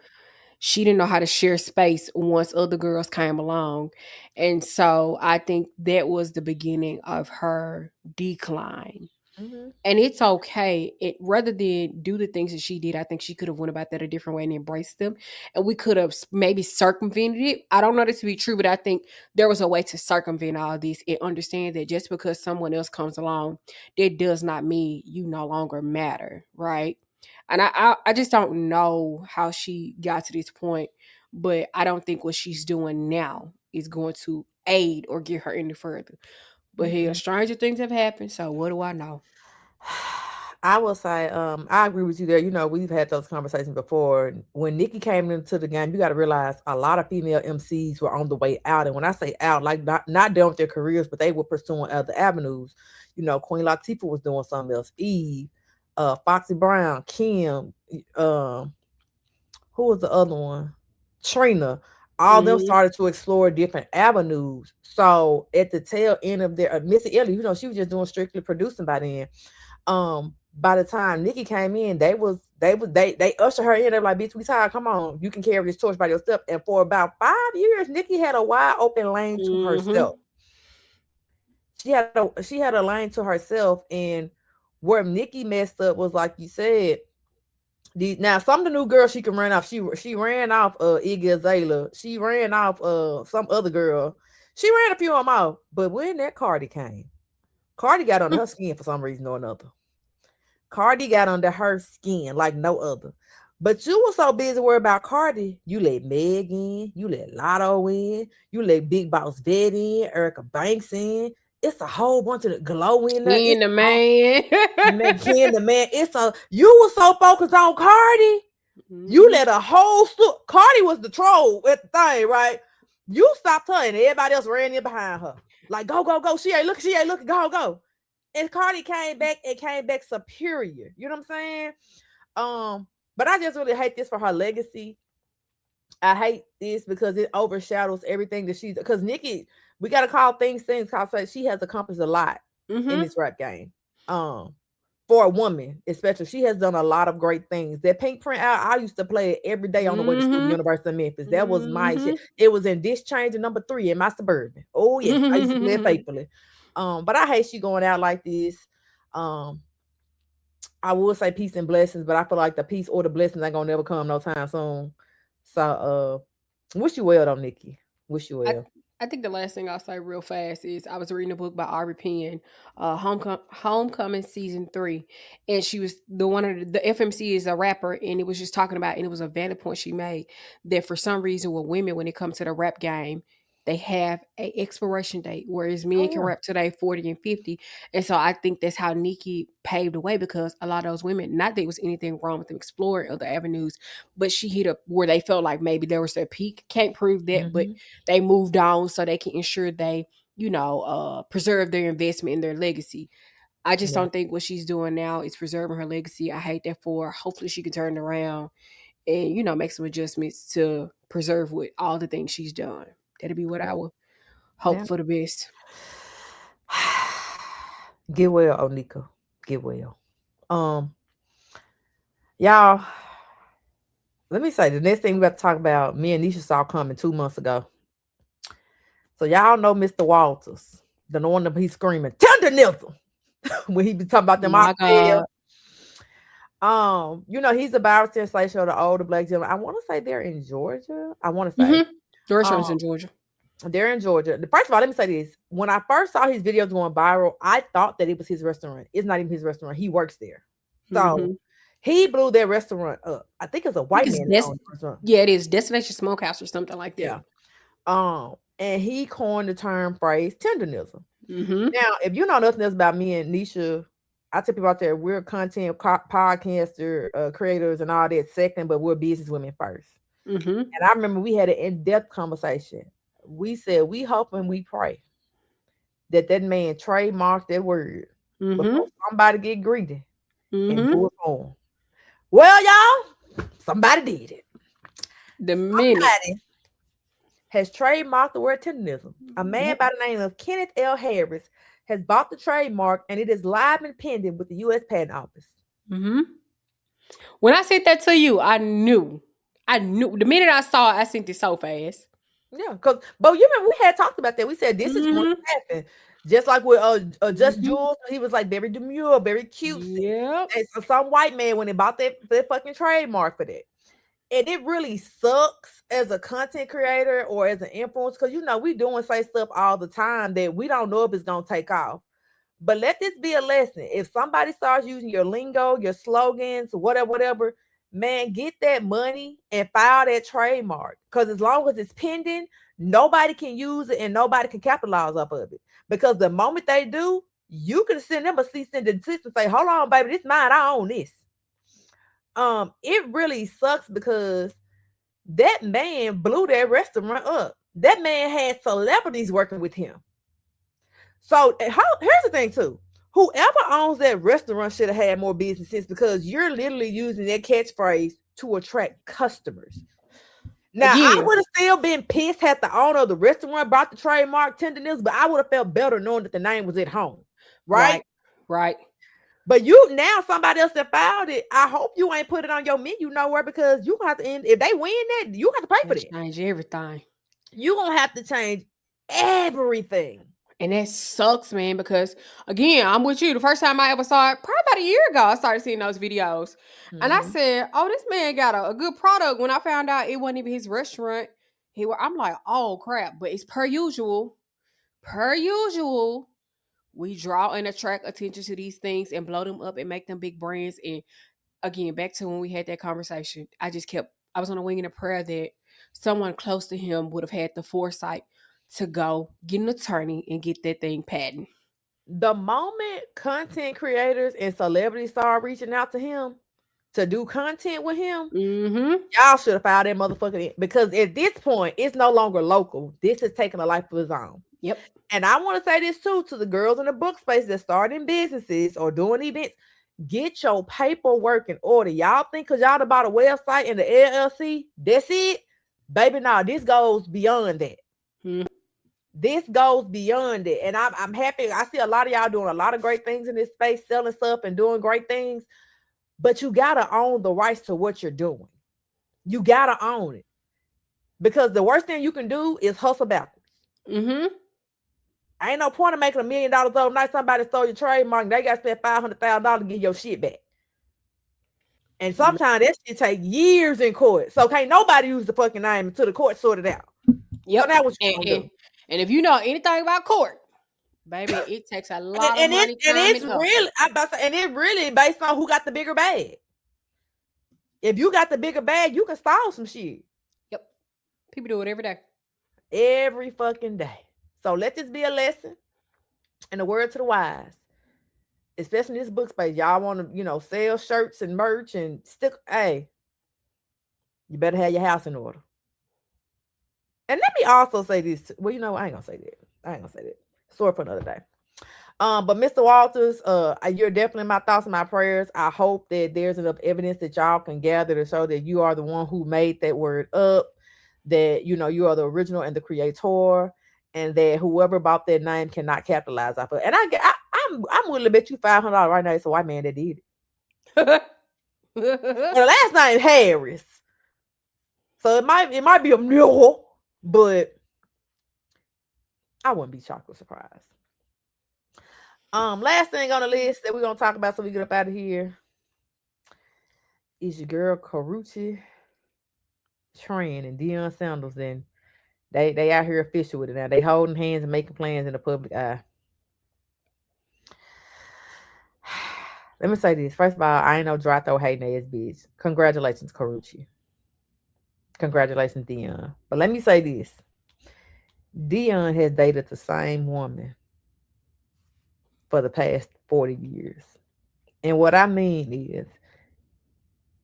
She didn't know how to share space once other girls came along. And so I think that was the beginning of her decline. Mm-hmm. And it's okay. It rather than do the things that she did, I think she could have went about that a different way and embraced them. And we could have maybe circumvented it. I don't know this to be true, but I think there was a way to circumvent all this and understand that just because someone else comes along, that does not mean you no longer matter, right? And I just don't know how she got to this point, but I don't think what she's doing now is going to aid or get her any further. But hell, Mm-mm. stranger things have happened, so what do I know? I will say, I agree with you there. You know, we've had those conversations before. When Nikki came into the game, you got to realize a lot of female MCs were on the way out. And when I say out, like not done with their careers, but they were pursuing other avenues. You know, Queen Latifah was doing something else. Eve, Foxy Brown, Kim, um, who was the other one? Trina. All of them Mhm. started to explore different avenues. So at the tail end of their Missy Elliott, you know, she was just doing strictly producing by then. By the time Nikki came in, they ushered her in. They were like, bitch, we tired. Come on, you can carry this torch by yourself. And for about 5 years, Nikki had a wide open lane to Mhm. herself. She had a lane to herself, and where Nikki messed up was like you said. Now some of the new girls she can run off. She ran off Iggy Azalea. She ran off some other girl. She ran a few of them off. But when that Cardi came, Cardi got under her skin for some reason or another. Cardi got under her skin like no other. But you were so busy worried about Cardi, you let Meg in, you let Lotto in, you let Big Boss Vet in, Erica Banks in. It's a whole bunch of the glow in there. Ken It's the all man. man, Ken the man. You were so focused on Cardi, you Mhm. let a whole Cardi was the troll at the thing, right? You stopped her and everybody else ran in behind her. Like, go, go, go. She ain't looking, go, go. And Cardi came back and came back superior. You know what I'm saying? But I just really hate this for her legacy. I hate this because it overshadows everything that she's because Nikki, we gotta call things because she has accomplished a lot in Mhm. this rap game. Um, for a woman, especially, she has done a lot of great things. That Pink Print out, I used to play it every day on the way to school, Mhm. University of Memphis. That was my shit. Mhm. It was in this change number 3 in my suburban. Oh yes, I used to play it faithfully. But I hate she going out like this. Um, I would say peace and blessings, but I feel like the peace or the blessings ain't gonna never come no time soon. So wish you well though, Nikki. Wish you I well. I think the last thing I'll say real fast is I was reading a book by Aubrey Penn, Homecoming season 3, and she was the one of the FMC is a rapper, and it was just talking about, and it was a valid point she made that for some reason with women when it comes to the rap game, they have a expiration date, whereas men Oh can yeah. rap today 40 and 50. And so I think that's how Nikki paved the way because a lot of those women, not that there was anything wrong with them exploring other avenues, but she hit up where they felt like maybe there was their peak. Can't prove that, but Mm-hmm. they moved on so they can ensure they, preserve their investment in their legacy. I just Yeah. don't think what she's doing now is preserving her legacy. I hate that for her. Hopefully she can turn it around and, make some adjustments to preserve with all the things she's done. That'd be what I would hope Yeah. for the best. Get well, Onika. Get well. Um, y'all, let me say the next thing we got to talk about. Me and Nisha saw coming 2 months ago. So y'all know Mr. Walters, the one that he's screaming tendernism when he be talking about them My oxtails. God. He's a Bible translation of the older black gentleman. I want to say they're in Georgia. I want to say. Mm-hmm. The Um, restaurant's in Georgia. they're in Georgia. First of all, let me say this. When I first saw his videos going viral, I thought that it was his restaurant. It's not even his restaurant. He works there. So Mm-hmm. he blew their restaurant up. I think it's a I think white it's man that owns the restaurant. yeah, it is Destination Smokehouse or something like that. Yeah. And he coined the term phrase tendernism. Mm-hmm. Now, if you know nothing else about me and Nisha, I tell people out there we're content podcaster creators and all that second, but we're business women first. Mm-hmm. And I remember we had an in-depth conversation. We said we hope and we pray that man trademarked that word Mm-hmm. before somebody get greedy and Mm-hmm. do it for him. Well, y'all, somebody did it. The minute. Somebody has trademarked the word tendernism. A man Yep. by the name of Kenneth L. Harris has bought the trademark and it is live and pending with the U.S. Patent Office. Mm-hmm. When I said that to you, I knew. I knew. The minute I saw it, I sent it so fast. Yeah, but you remember we had talked about that. We said this is going Mm-hmm. to happen. Just like with Just Mm-hmm. Jules, he was like very demure, very cutesy. Yep. And so some white man when they bought that fucking trademark for that. And it really sucks as a content creator or as an influencer because we doing say stuff all the time that we don't know if it's gonna take off. But let this be a lesson. If somebody starts using your lingo, your slogans, whatever, man, get that money and file that trademark. Because as long as it's pending, nobody can use it and nobody can capitalize off of it. Because the moment they do, you can send them a cease and desist and say, "Hold on, baby, this mine. I own this." It really sucks because that man blew that restaurant up. That man had celebrities working with him. So here's the thing too. Whoever owns that restaurant should have had more business sense because you're literally using that catchphrase to attract customers. Now, I Again. would have still been pissed had the owner of the restaurant brought the trademark tenderness, but I would have felt better knowing that the name was at home, right? Right. Right. But you now somebody else that filed it. I hope you ain't put it on your menu nowhere because you gonna have to end if they win that, you have to pay for That that. change everything. You gonna have to change everything. And that sucks, man, because again, I'm with you. The first time I ever saw it, probably about a year ago, I started seeing those videos. And I Mm-hmm. said, oh, this man got a good product. When I found out it wasn't even his restaurant, I'm like, oh crap. But it's per usual, we draw and attract attention to these things and blow them up and make them big brands. And again, back to when we had that conversation, I was on a wing in a prayer that someone close to him would have had the foresight to go get an attorney and get that thing patent. The moment content creators and celebrities start reaching out to him to do content with him, Mm-hmm. y'all should have filed that motherfucker in because at this point, it's no longer local. This is taking a life of its own. Yep. And I want to say this too to the girls in the book space that starting businesses or doing events. Get your paperwork in order. Y'all think because y'all about a website and the LLC, that's it? Baby, nah, this goes beyond that. Mm-hmm. This goes beyond it. And I'm happy. I see a lot of y'all doing a lot of great things in this space, selling stuff and doing great things. But you got to own the rights to what you're doing. You got to own it. Because the worst thing you can do is hustle backwards. Mm-hmm. Ain't no point in making $1 million overnight. Somebody stole your trademark. They got to spend $500,000 to get your shit back. And sometimes that shit take years in court. So can't nobody use the fucking name until the court sorted out. Yep. So that's what you gonna do. And if you know anything about court, baby, it takes a lot of money, time, and it's really, and it really based on who got the bigger bag. If you got the bigger bag, you can stall some shit. Yep. People do it every day. Every fucking day. So let this be a lesson and a word to the wise. Especially in this book space. Y'all want to, sell shirts and merch and stick. Hey, you better have your house in order. And let me also say this. Well, I ain't gonna say that. Sorry for another day. But Mr. Walters, you're definitely in my thoughts and my prayers. I hope that there's enough evidence that y'all can gather to show that you are the one who made that word up, that you are the original and the creator, and that whoever bought that name cannot capitalize off of it. And I'm willing to bet you $500 right now it's a white man that did it. And the last name Harris. So it might be a mule, but I wouldn't be shocked or surprised. Last thing on the list that we're gonna talk about so we get up out of here is your girl Karrueche Trend and Deion Sanders, and they out here official with it now. They holding hands and making plans in the public eye. Let me say this. First of all, I ain't no dry throat hating ass bitch. Congratulations, Karrueche. Congratulations, Deion. But let me say this. Deion has dated the same woman for the past 40 years. And what I mean is,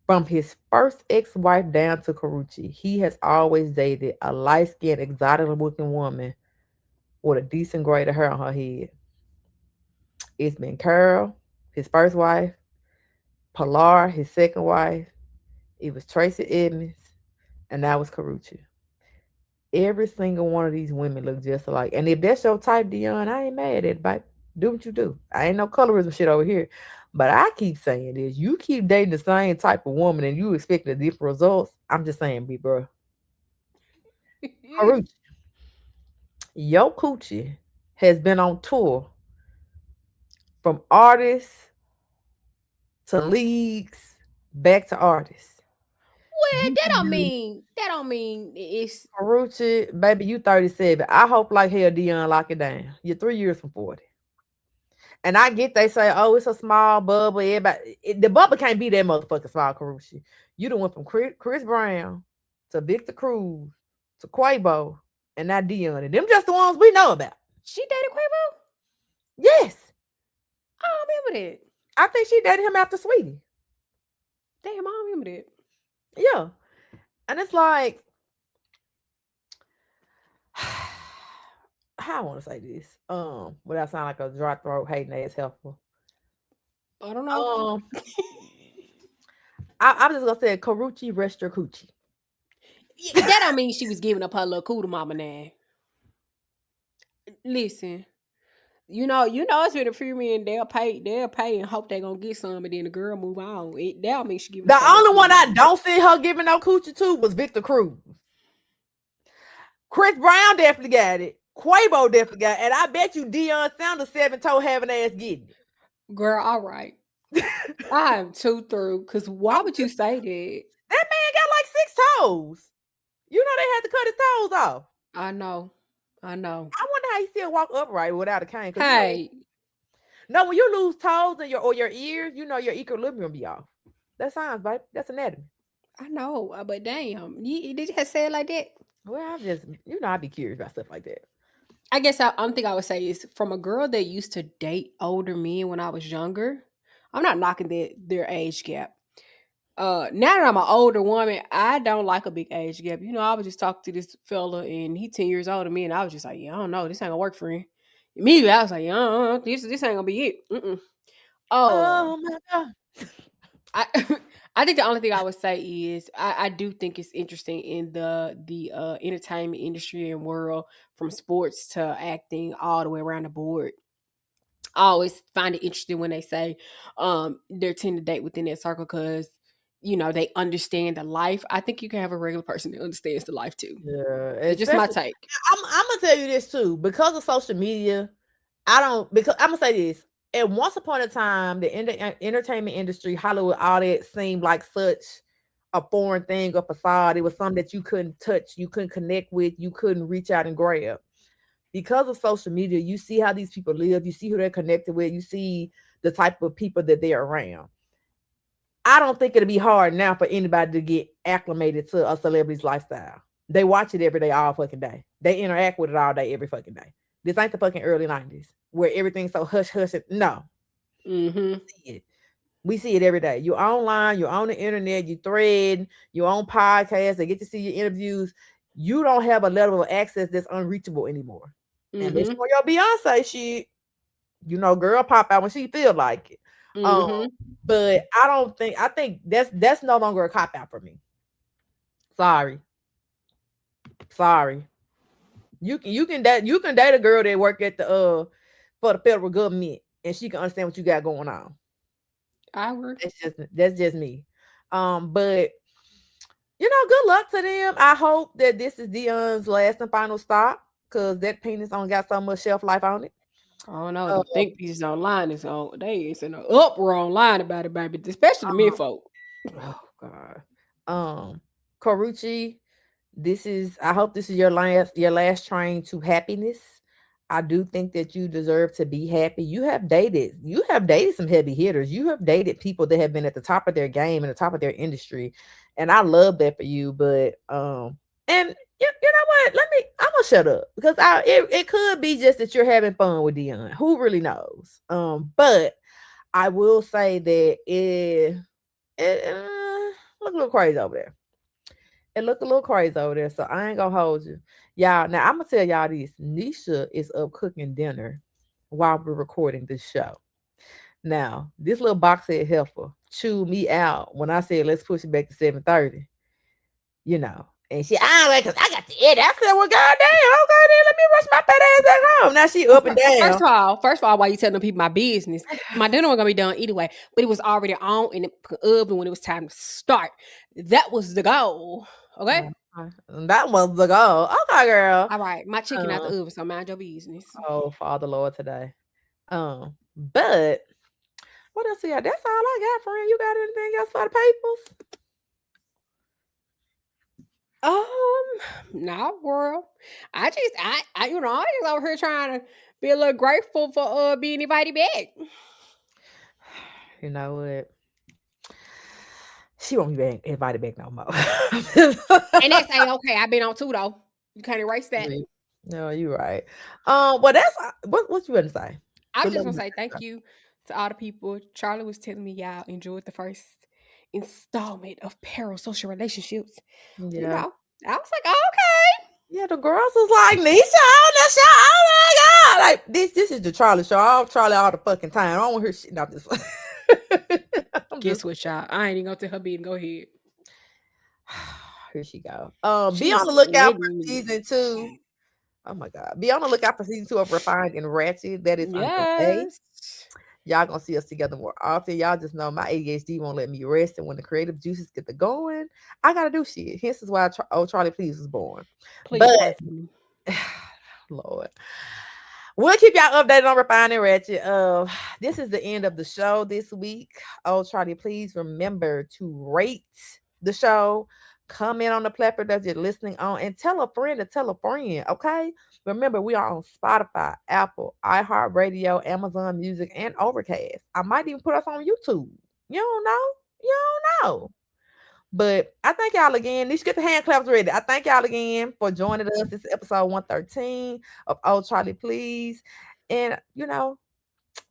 from his first ex-wife down to Karrueche, he has always dated a light-skinned, exotic-looking woman with a decent grade of hair on her head. It's been Carol, his first wife, Pilar, his second wife. It was Tracy Edmonds, and that was Karrueche. Every single one of these women look just alike. And if that's your type, Deion, I ain't mad at it, babe. Do what you do. I ain't no colorism shit over here. But I keep saying this. You keep dating the same type of woman and you expecting different results. I'm just saying, bro. Karrueche, your coochie has been on tour from artists to leagues back to artists. Well, You that can don't do mean it's Karrueche, baby, you 37. I hope like hell Deion lock it down. You're 3 years from 40. And I get they say, oh, it's a small bubble. Everybody, the bubble can't be that motherfucking small, Karrueche. You done went from Chris Brown to Victor Cruz to Quavo and now Deion. And them just the ones we know about. she dated Quavo. Yes. I don't remember that. I think she dated him after Sweetie. Damn, I don't remember that. Yeah. And it's like, how I want to say this, without sounding like a dry throat hating ass helpful. I don't know. Um, I'm just gonna say Karrueche rest your coochie. That don't mean she was giving up her little cootie mama now. Listen, it's been a few men. They'll pay, and hope they gonna get some, and then the girl move on. That don't mean she giving The up her little only cootie one I mama. don't see her giving no coochie to was Victor Cruz. Chris Brown definitely got it. Quavo definitely got it. And I bet you Deion Sanders 7-toe having ass getting Girl, all right. it. I am too through. Cause why would you say that? That man got like 6 toes. You know they had to cut his toes off. I know. I know. I wonder how he still walk upright without a cane. Cause Hey, no, when you lose toes in your ears, your equilibrium be off. That's science, babe. That's anatomy. I know, but damn, did you have to say it like that? Well, I'm just I'd be curious about stuff like that. I guess I'm thing I would say is from a girl that used to date older men when I was younger. I'm not knocking their age gap. Now that I'm an older woman, I don't like a big age gap. I was just talking to this fella and he 10 years older than me, and I was just like, yeah, I don't know, this ain't gonna work for him. Immediately, I was like, this ain't gonna be it. Mm-mm. Oh, Oh my god. I I think the only thing I would say is I do think it's interesting in the entertainment industry and world, from sports to acting all the way around the board. I always find it interesting when they say they're tend to date within that circle because they understand the life. I think you can have a regular person that understands the life too. Yeah, It's just my especially take. I'm gonna tell you this too. Because of social media, I don't because I'm gonna say this. And once upon a time, the entertainment industry, Hollywood, all that seemed like such a foreign thing, a facade. It was something that you couldn't touch, you couldn't connect with, you couldn't reach out and grab. Because of social media, you see how these people live, you see who they're connected with, you see the type of people that they're around. I don't think it'll be hard now for anybody to get acclimated to a celebrity's lifestyle. They watch it every day, all fucking day. They interact with it all day, every fucking day. This ain't the fucking early 90s where everything's so hush hush. No, Mm-hmm. see it. We see it every day. You're online, you're on the internet, you thread, you're on podcasts, they get to see your interviews. You don't have a level of access that's unreachable anymore. And this Mm-hmm. for your Beyonce shit, girl pop out when she feel like it. Um, Mm-hmm. but I think that's no longer a cop out for me. Sorry. Sorry. You can date a girl that work at the for the federal government and she can understand what you got going on. I agree. That's just me. But good luck to them. I hope that this is Deion's last and final stop because that penis only got so much shelf life on it. I don't know. Uh, The think pieces online is on. They is in an uproar online about it, baby. Especially the men folk. oh God. Karrueche, I hope this is your last train to happiness. I do think that you deserve to be happy. You have dated some heavy hitters. You have dated people that have been at the top of their game and the top of their industry. And I love that for you. But and you know what? I'm gonna shut up because it could be just that you're having fun with Deion. Who really knows? But I will say that it look a little crazy over there. It looked a little crazy over there, so I ain't gonna hold you. Y'all, now I'm gonna tell y'all this. Nisha is up cooking dinner while we're recording this show. Now, this little boxhead heifer chewed me out when I said let's push it back to 7:30. And she, because I got to eat. I said, well, goddamn, okay, then let me rush my fat ass back home. Now she up and down. First of all, why you telling people my business? My dinner was gonna be done anyway, but it was already on in the oven when it was time to start. That was the goal. Okay. That was the goal. Okay, girl. All right, my chicken out the oven, so mind your business. Oh, Father Lord today. But what else we got? That's all I got, friend. You got anything else for the papers? Nah, world. I just over here trying to be a little grateful for being invited back. You know what? She won't be invited back no more. And they say, okay, I've been on too though. You can't erase that. No, you're right. Well, that's what you gonna say. I was just gonna say thank you to all the people. Charlie was telling me y'all enjoyed the first installment of Parasocial Relationships. Yeah. I was like, oh, okay. Yeah, the girls was like, Nisha on the show. Oh my God. Like, this is the Charlie show. I'll Charlie all the fucking time. I don't want to hear shit about this one. Guess what, y'all? I ain't even gonna tell her being. Go ahead. Here she go. Be on the lookout for season 2. Oh my God. Be on the lookout for season 2 of Refined and Ratchet. That is underway. Y'all gonna see us together more often. Y'all just know my ADHD won't let me rest, and when the creative juices get the going, I gotta do shit. Hence is why Charlie Please was born. Please, but Lord, we'll keep y'all updated on Refined and Ratchet. This is the end of the show this week. Oh, Charlie, please remember to rate the show, comment on the platform that you're listening on, and tell a friend to tell a friend. Okay. Remember, we are on Spotify, Apple, iHeartRadio, Amazon Music, and Overcast. I might even put us on YouTube. You don't know. You don't know. But I thank y'all again. Nisha, get the hand claps ready. I thank y'all again for joining us. This is episode 113 of Oh Charlie Please. And,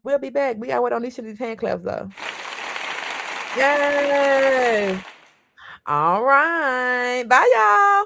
we'll be back. We got to wait on Nisha these hand claps, though. Yay. All right. Bye, y'all.